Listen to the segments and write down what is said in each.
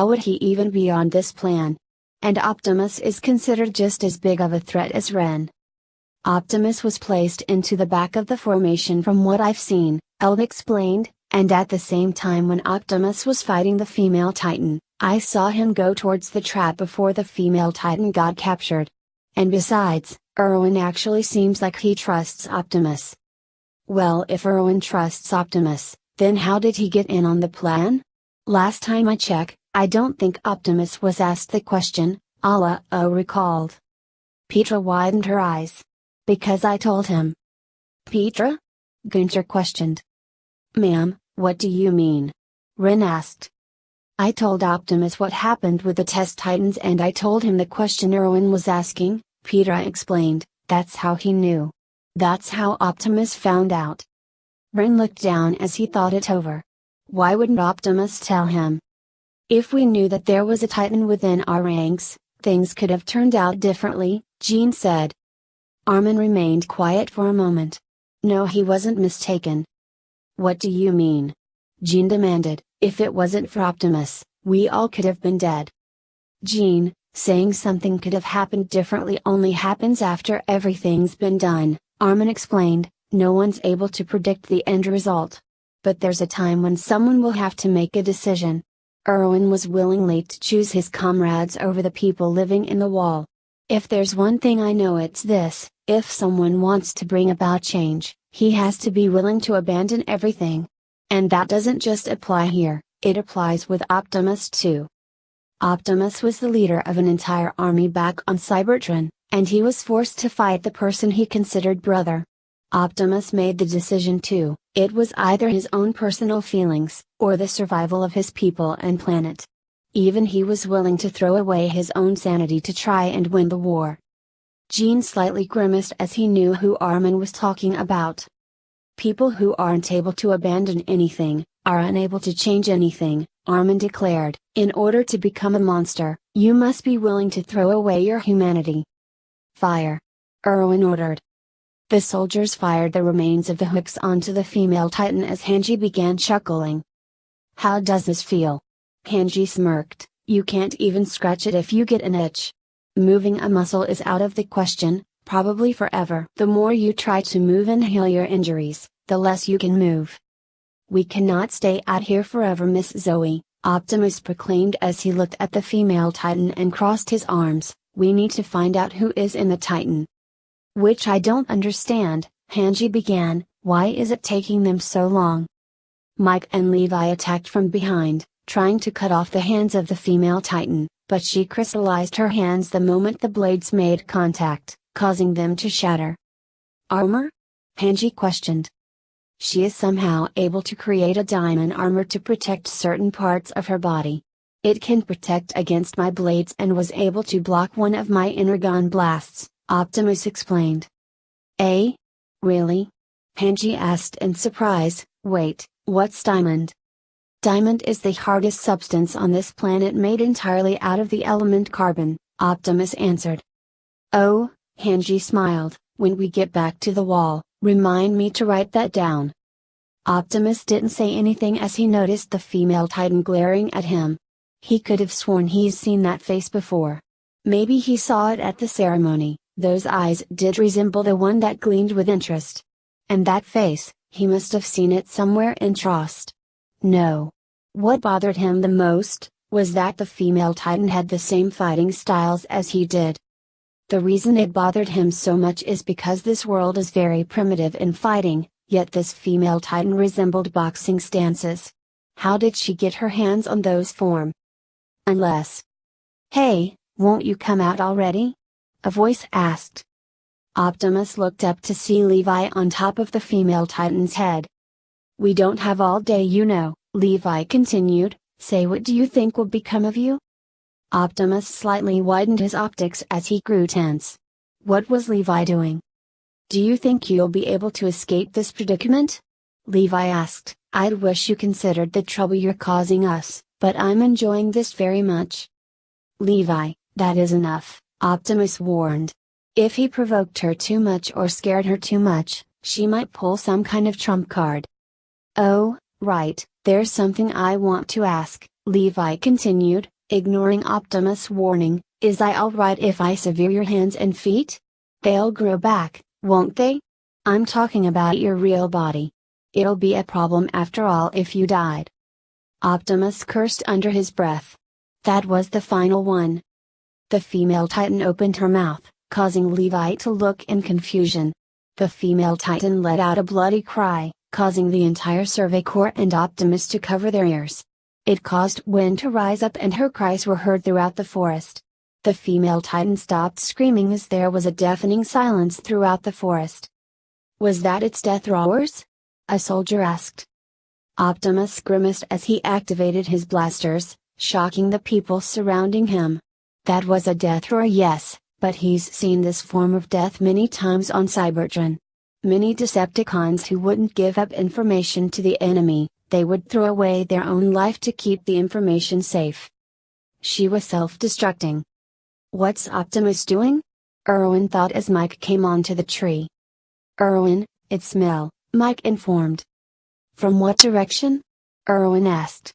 How would he even be on this plan? And Optimus is considered just as big of a threat as Ren. Optimus was placed into the back of the formation from what I've seen, Eld explained, and at the same time when Optimus was fighting the female Titan, I saw him go towards the trap before the female Titan got captured. And besides, Erwin actually seems like he trusts Optimus. Well, if Erwin trusts Optimus, then how did he get in on the plan? Last time I checked, I don't think Optimus was asked the question, Allah recalled. Petra widened her eyes. Because I told him. Petra? Gunther questioned. Ma'am, what do you mean? Ren asked. I told Optimus what happened with the test titans and I told him the question Erwin was asking, Petra explained. That's how he knew. That's how Optimus found out. Ren looked down as he thought it over. Why wouldn't Optimus tell him? If we knew that there was a Titan within our ranks, things could have turned out differently, Jean said. Armin remained quiet for a moment. No, he wasn't mistaken. What do you mean? Jean demanded. If it wasn't for Optimus, we all could have been dead. Jean, saying something could have happened differently only happens after everything's been done, Armin explained. No one's able to predict the end result. But there's a time when someone will have to make a decision. Erwin was willingly to choose his comrades over the people living in the wall. If there's one thing I know, it's this: if someone wants to bring about change, he has to be willing to abandon everything. And that doesn't just apply here, it applies with Optimus too. Optimus was the leader of an entire army back on Cybertron, and he was forced to fight the person he considered brother. Optimus made the decision too. It was either his own personal feelings, or the survival of his people and planet. Even he was willing to throw away his own sanity to try and win the war. Jean slightly grimaced as he knew who Armin was talking about. People who aren't able to abandon anything, are unable to change anything, Armin declared. In order to become a monster, you must be willing to throw away your humanity. Fire! Erwin ordered. The soldiers fired the remains of the hooks onto the female Titan as Hanji began chuckling. How does this feel? Hanji smirked. You can't even scratch it if you get an itch. Moving a muscle is out of the question, probably forever. The more you try to move and heal your injuries, the less you can move. We cannot stay out here forever, Miss Zoe, Optimus proclaimed as he looked at the female Titan and crossed his arms. We need to find out who is in the Titan. Which I don't understand, Hanji began. Why is it taking them so long? Mike and Levi attacked from behind, trying to cut off the hands of the female Titan, but she crystallized her hands the moment the blades made contact, causing them to shatter. Armor? Hanji questioned. She is somehow able to create a diamond armor to protect certain parts of her body. It can protect against my blades and was able to block one of my energon blasts, Optimus explained. Eh? Really? Hanji asked in surprise. Wait, what's diamond? Diamond is the hardest substance on this planet, made entirely out of the element carbon, Optimus answered. Oh, Hanji smiled. When we get back to the wall, remind me to write that down. Optimus didn't say anything as he noticed the female Titan glaring at him. He could have sworn he's seen that face before. Maybe he saw it at the ceremony. Those eyes did resemble the one that gleamed with interest. And that face, he must have seen it somewhere in Trost. No. What bothered him the most, was that the female Titan had the same fighting styles as he did. The reason it bothered him so much is because this world is very primitive in fighting, yet this female Titan resembled boxing stances. How did she get her hands on those form? Unless. Hey, won't you come out already? A voice asked. Optimus looked up to see Levi on top of the female Titan's head. We don't have all day, you know, Levi continued. Say, what do you think will become of you? Optimus slightly widened his optics as he grew tense. What was Levi doing? Do you think you'll be able to escape this predicament? Levi asked. I'd wish you considered the trouble you're causing us, but I'm enjoying this very much. Levi, that is enough, Optimus warned. If he provoked her too much or scared her too much, she might pull some kind of trump card. Oh, right, there's something I want to ask, Levi continued, ignoring Optimus' warning, "Is I alright if I sever your hands and feet? They'll grow back, won't they? I'm talking about your real body. It'll be a problem after all if you died." Optimus cursed under his breath. That was the final one. The female Titan opened her mouth, causing Levi to look in confusion. The female Titan let out a bloody cry, causing the entire Survey Corps and Optimus to cover their ears. It caused wind to rise up and her cries were heard throughout the forest. The female Titan stopped screaming as there was a deafening silence throughout the forest. "Was that its death roars?" a soldier asked. Optimus grimaced as he activated his blasters, shocking the people surrounding him. "That was a death roar, yes, but he's seen this form of death many times on Cybertron. Many Decepticons who wouldn't give up information to the enemy, they would throw away their own life to keep the information safe. She was self-destructing." "What's Optimus doing?" Erwin thought as Mike came onto the tree. "Erwin, it's Mel," Mike informed. "From what direction?" Erwin asked.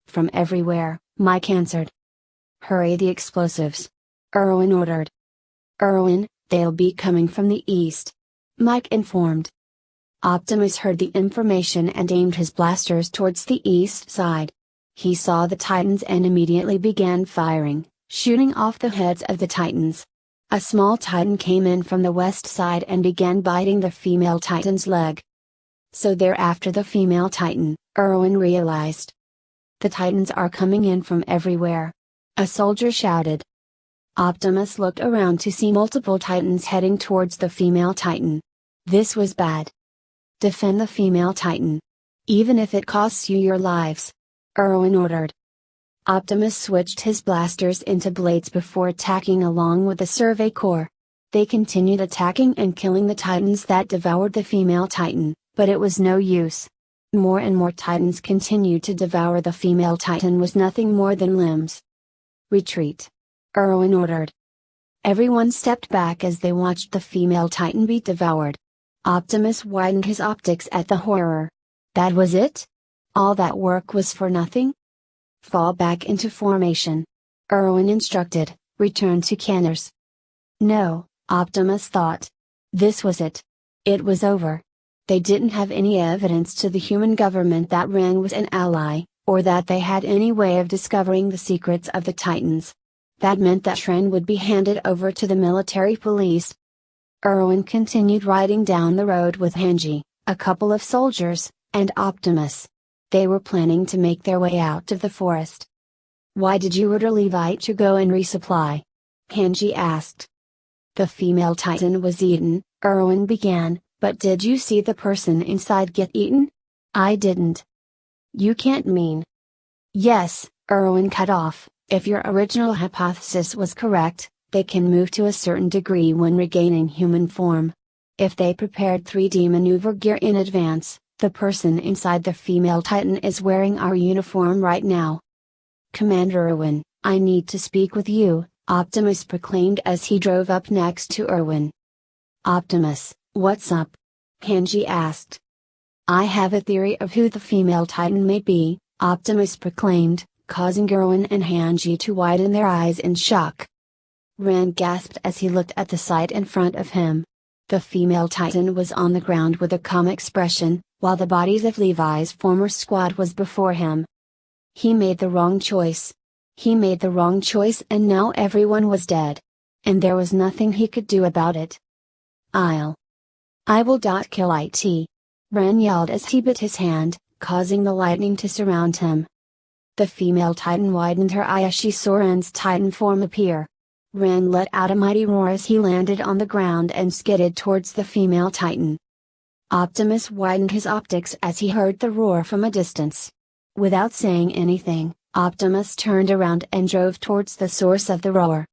"From everywhere," Mike answered. "Hurry the explosives," Erwin ordered. "Erwin, they'll be coming from the east," Mike informed. Optimus heard the information and aimed his blasters towards the east side. He saw the Titans and immediately began firing, shooting off the heads of the Titans. A small Titan came in from the west side and began biting the female Titan's leg. So they're after the female Titan, Erwin realized. "The Titans are coming in from everywhere," a soldier shouted. Optimus looked around to see multiple Titans heading towards the female Titan. This was bad. "Defend the female Titan. Even if it costs you your lives," Erwin ordered. Optimus switched his blasters into blades before attacking along with the Survey Corps. They continued attacking and killing the Titans that devoured the female Titan, but it was no use. More and more Titans continued to devour the female Titan was nothing more than limbs. "Retreat," Erwin ordered. Everyone stepped back as they watched the female Titan be devoured. Optimus widened his optics at the horror. That was it? All that work was for nothing? "Fall back into formation," Erwin instructed, "return to Canners." No, Optimus thought. This was it. It was over. They didn't have any evidence to the human government that Ren was an ally, or that they had any way of discovering the secrets of the Titans. That meant that Ren would be handed over to the military police. Erwin continued riding down the road with Hanji, a couple of soldiers, and Optimus. They were planning to make their way out of the forest. "Why did you order Levi to go and resupply?" Hanji asked. "The female Titan was eaten," Erwin began, "but did you see the person inside get eaten?" "I didn't." "You can't mean." "Yes," Erwin cut off, "if your original hypothesis was correct, they can move to a certain degree when regaining human form. If they prepared 3D maneuver gear in advance, the person inside the female Titan is wearing our uniform right now." "Commander Erwin, I need to speak with you," Optimus proclaimed as he drove up next to Erwin. "Optimus, what's up?" Hanji asked. "I have a theory of who the female Titan may be," Optimus proclaimed, causing Erwin and Hanji to widen their eyes in shock. Ren gasped as he looked at the sight in front of him. The female Titan was on the ground with a calm expression, while the bodies of Levi's former squad was before him. He made the wrong choice. He made the wrong choice and now everyone was dead. And there was nothing he could do about it. I will kill it. Ren yelled as he bit his hand, causing the lightning to surround him. The female Titan widened her eye as she saw Ren's Titan form appear. Ren let out a mighty roar as he landed on the ground and skidded towards the female Titan. Optimus widened his optics as he heard the roar from a distance. Without saying anything, Optimus turned around and drove towards the source of the roar.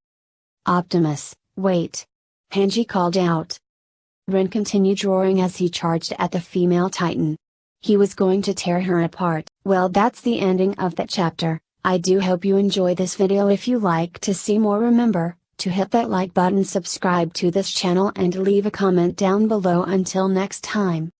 "Optimus, wait!" Hanji called out. Ren continued roaring as he charged at the female Titan. He was going to tear her apart. Well, that's the ending of that chapter. I do hope you enjoy this video. If you like to see more, remember to hit that like button, subscribe to this channel and leave a comment down below. Until next time.